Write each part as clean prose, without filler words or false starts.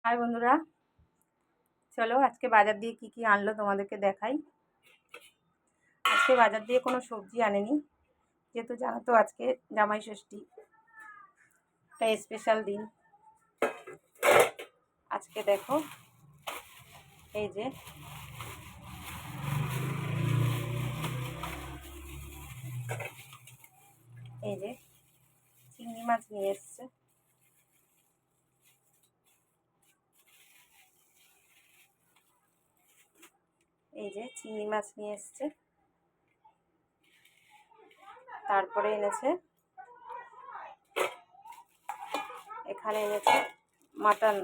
High বন্ধুরা, চলো আজকে বাজার দিয়ে কি কি আনলো তোমাদেরকে দেখাই। আজকে বাজার দিয়ে কোনো সবজি আনেনি, যেহেতু জানো তো আজকে জামাই ষষ্ঠী, একটা স্পেশাল দিন। আজকে দেখো এই যে চিংড়ি মাছ নিয়ে এসছে। এই যে চিংড়ি মাছ নিয়ে এসছে। তারপরে এখানে এনেছে মাটন।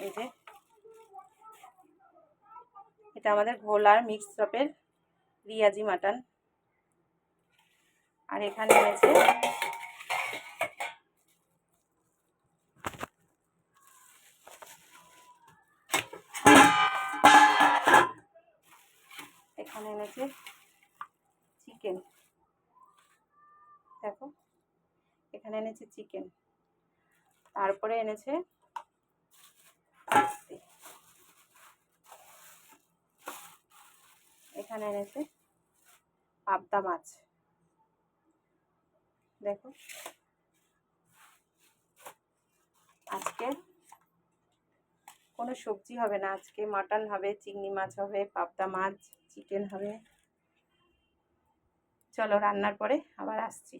এই যে এটা আমাদের ভোলার মিক্স চপের রিয়াজি মাটন। আর এখানে এনেছে চিকেন। দেখো এখানে এনেছে চিকেন। তারপরে এনেছে এখানে এনেছে পাবদা মাছ। দেখো আজকে কোনো সবজি হবে না, আজকে মাটন হবে, চিংড়ি মাছ হবে, পাবদা মাছ, চিকেন হবে। চলো রান্নার পরে আবার আসছি।